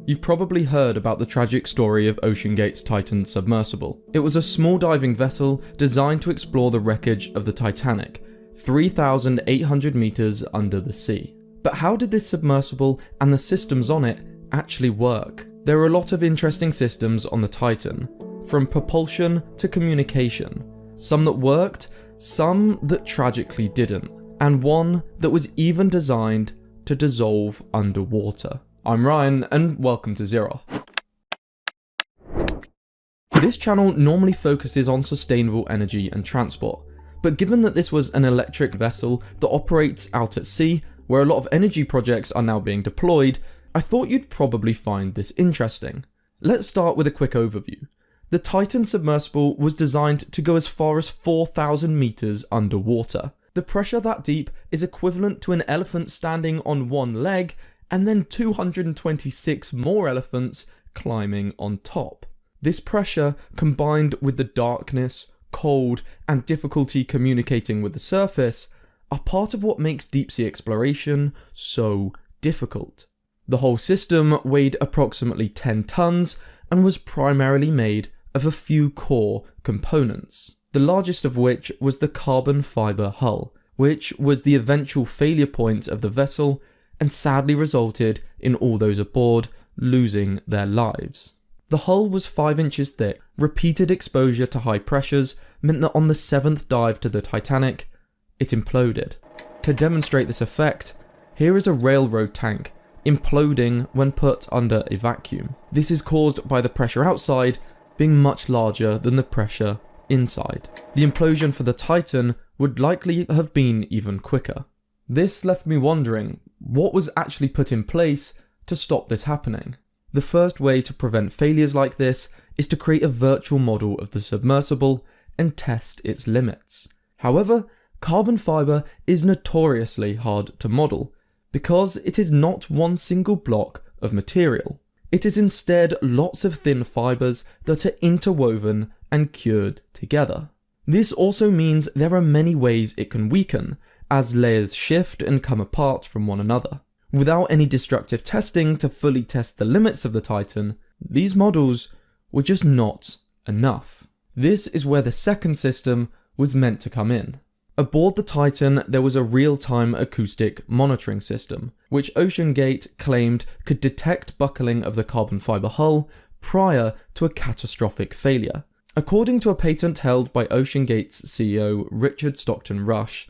You've probably heard about the tragic story of OceanGate's Titan submersible. It was a small diving vessel designed to explore the wreckage of the Titanic, 3,800 meters under the sea. But how did this submersible and the systems on it actually work? There are a lot of interesting systems on the Titan, from propulsion to communication. Some that worked, some that tragically didn't, and one that was even designed to dissolve underwater. I'm Ryan, and welcome to 𝐎𝐜𝐿. This channel normally focuses on sustainable energy and transport, but given that this was an electric vessel that operates out at sea, where a lot of energy projects are now being deployed, I thought you'd probably find this interesting. Let's start with a quick overview. The Titan submersible was designed to go as far as 4,000 meters underwater. The pressure that deep is equivalent to an elephant standing on one leg, and then 226 more elephants climbing on top. This pressure, combined with the darkness, cold, and difficulty communicating with the surface, are part of what makes deep sea exploration so difficult. The whole system weighed approximately 10 tons and was primarily made of a few core components, the largest of which was the carbon fiber hull, which was the eventual failure point of the vessel and sadly resulted in all those aboard losing their lives. The hull was 5 inches thick. Repeated exposure to high pressures meant that on the 7th dive to the Titanic, it imploded. To demonstrate this effect, here is a railroad tank imploding when put under a vacuum. This is caused by the pressure outside being much larger than the pressure inside. The implosion for the Titan would likely have been even quicker. This left me wondering, what was actually put in place to stop this happening? The first way to prevent failures like this is to create a virtual model of the submersible and test its limits. However, carbon fiber is notoriously hard to model because it is not one single block of material. It is instead lots of thin fibers that are interwoven and cured together. This also means there are many ways it can weaken, as layers shift and come apart from one another. Without any destructive testing to fully test the limits of the Titan, these models were just not enough. This is where the second system was meant to come in. Aboard the Titan, there was a real-time acoustic monitoring system, which OceanGate claimed could detect buckling of the carbon fiber hull prior to a catastrophic failure. According to a patent held by OceanGate's CEO Richard Stockton Rush,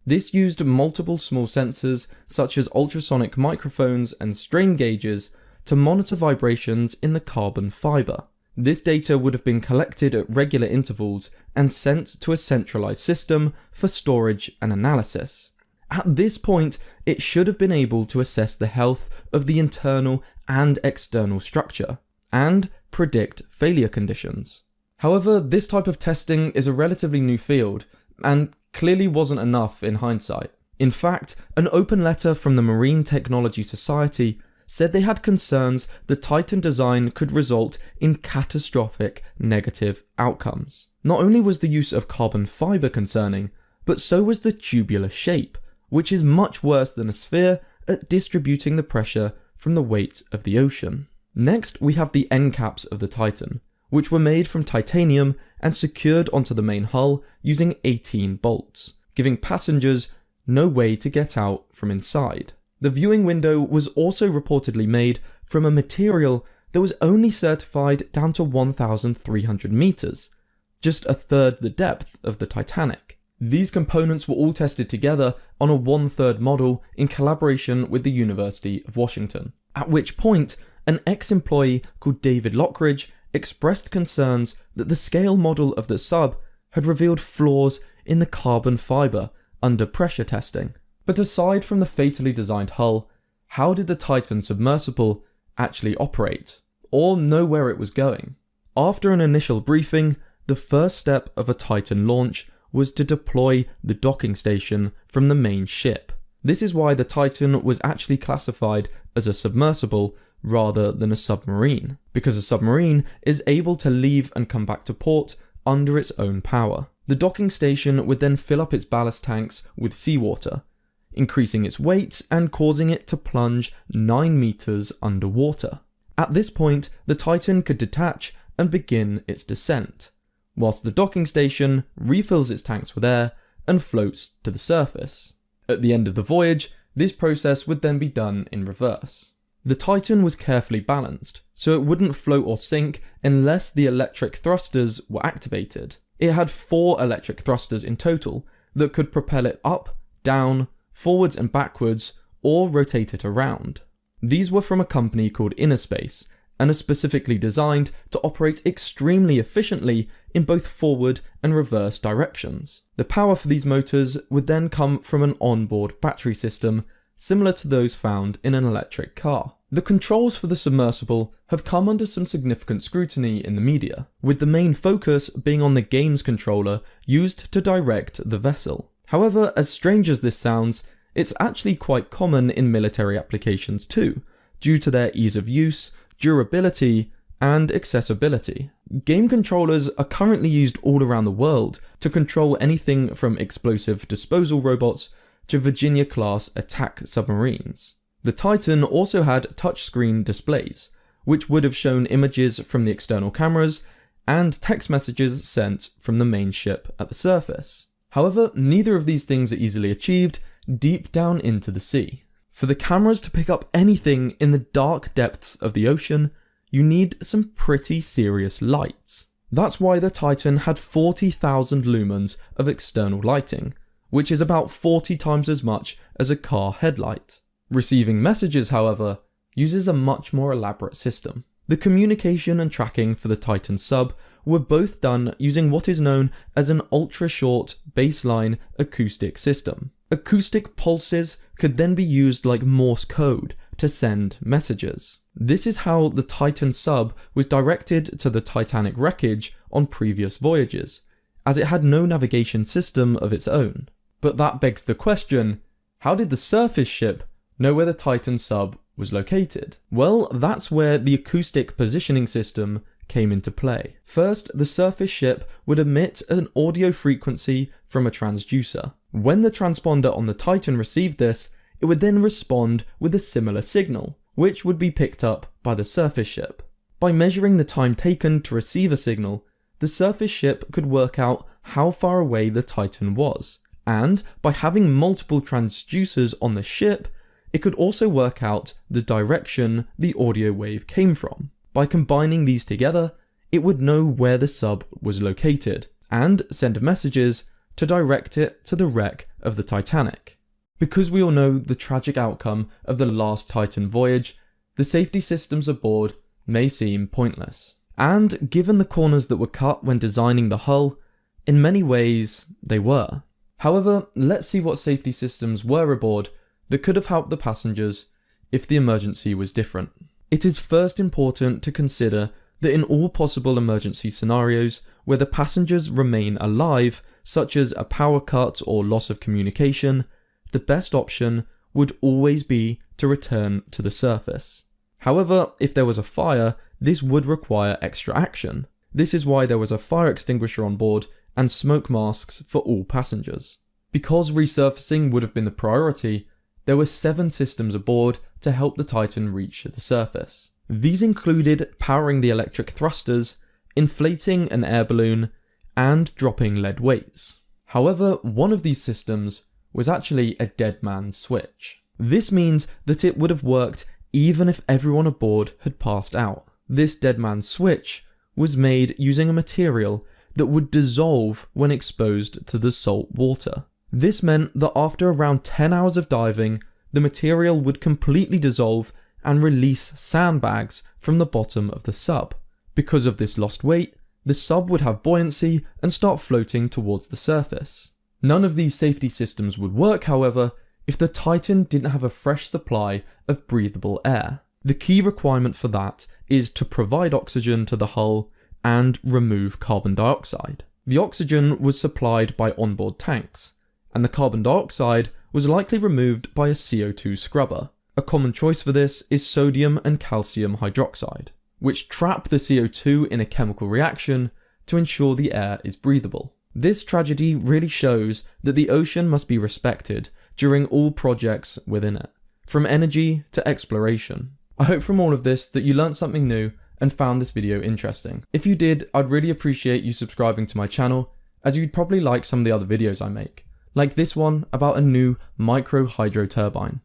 this used multiple small sensors such as ultrasonic microphones and strain gauges to monitor vibrations in the carbon fiber. This data would have been collected at regular intervals and sent to a centralized system for storage and analysis. At this point, it should have been able to assess the health of the internal and external structure and predict failure conditions. However, this type of testing is a relatively new field and clearly wasn't enough in hindsight. In fact, an open letter from the Marine Technology Society said they had concerns the Titan design could result in catastrophic negative outcomes. Not only was the use of carbon fiber concerning, but so was the tubular shape, which is much worse than a sphere at distributing the pressure from the weight of the ocean. Next, we have the end caps of the Titan, which were made from titanium and secured onto the main hull using 18 bolts, giving passengers no way to get out from inside. The viewing window was also reportedly made from a material that was only certified down to 1,300 meters, just a third the depth of the Titanic. These components were all tested together on a 1/3 model in collaboration with the University of Washington, at which point an ex-employee called David Lockridge expressed concerns that the scale model of the sub had revealed flaws in the carbon fiber under pressure testing. But aside from the fatally designed hull, how did the Titan submersible actually operate, or know where it was going? After an initial briefing, the first step of a Titan launch was to deploy the docking station from the main ship. This is why the Titan was actually classified as a submersible rather than a submarine, because a submarine is able to leave and come back to port under its own power. The docking station would then fill up its ballast tanks with seawater, increasing its weight and causing it to plunge 9 meters underwater. At this point, the Titan could detach and begin its descent, whilst the docking station refills its tanks with air and floats to the surface. At the end of the voyage, this process would then be done in reverse. The Titan was carefully balanced, so it wouldn't float or sink unless the electric thrusters were activated. It had 4 electric thrusters in total that could propel it up, down, forwards and backwards, or rotate it around. These were from a company called Innerspace, and are specifically designed to operate extremely efficiently in both forward and reverse directions. The power for these motors would then come from an onboard battery system, similar to those found in an electric car. The controls for the submersible have come under some significant scrutiny in the media, with the main focus being on the games controller used to direct the vessel. However, as strange as this sounds, it's actually quite common in military applications too, due to their ease of use, durability, and accessibility. Game controllers are currently used all around the world to control anything from explosive disposal robots to Virginia-class attack submarines. The Titan also had touchscreen displays, which would have shown images from the external cameras and text messages sent from the main ship at the surface. However, neither of these things are easily achieved deep down into the sea. For the cameras to pick up anything in the dark depths of the ocean, you need some pretty serious lights. That's why the Titan had 40,000 lumens of external lighting, which is about 40 times as much as a car headlight. Receiving messages, however, uses a much more elaborate system. The communication and tracking for the Titan sub were both done using what is known as an ultra-short baseline acoustic system. Acoustic pulses could then be used like Morse code to send messages. This is how the Titan sub was directed to the Titanic wreckage on previous voyages, as it had no navigation system of its own. But that begs the question, how did the surface ship know where the Titan sub was located? Well, that's where the acoustic positioning system came into play. First, the surface ship would emit an audio frequency from a transducer. When the transponder on the Titan received this, it would then respond with a similar signal, which would be picked up by the surface ship. By measuring the time taken to receive a signal, the surface ship could work out how far away the Titan was, and by having multiple transducers on the ship, it could also work out the direction the audio wave came from. By combining these together, it would know where the sub was located, and send messages to direct it to the wreck of the Titanic. Because we all know the tragic outcome of the last Titan voyage, the safety systems aboard may seem pointless. And given the corners that were cut when designing the hull, in many ways they were. However, let's see what safety systems were aboard that could have helped the passengers if the emergency was different. It is first important to consider that in all possible emergency scenarios where the passengers remain alive, such as a power cut or loss of communication, the best option would always be to return to the surface. However, if there was a fire, this would require extra action. This is why there was a fire extinguisher on board and smoke masks for all passengers. Because resurfacing would have been the priority, there were 7 systems aboard to help the Titan reach the surface. These included powering the electric thrusters, inflating an air balloon, and dropping lead weights. However, one of these systems was actually a dead man's switch. This means that it would have worked even if everyone aboard had passed out. This dead man's switch was made using a material that would dissolve when exposed to the salt water. This meant that after around 10 hours of diving, the material would completely dissolve and release sandbags from the bottom of the sub. Because of this lost weight, the sub would have buoyancy and start floating towards the surface. None of these safety systems would work, however, if the Titan didn't have a fresh supply of breathable air. The key requirement for that is to provide oxygen to the hull and remove carbon dioxide. The oxygen was supplied by onboard tanks, and the carbon dioxide was likely removed by a CO2 scrubber. A common choice for this is sodium and calcium hydroxide, which trap the CO2 in a chemical reaction to ensure the air is breathable. This tragedy really shows that the ocean must be respected during all projects within it, from energy to exploration. I hope from all of this that you learned something new and found this video interesting. If you did, I'd really appreciate you subscribing to my channel, as you'd probably like some of the other videos I make, like this one about a new micro hydro turbine.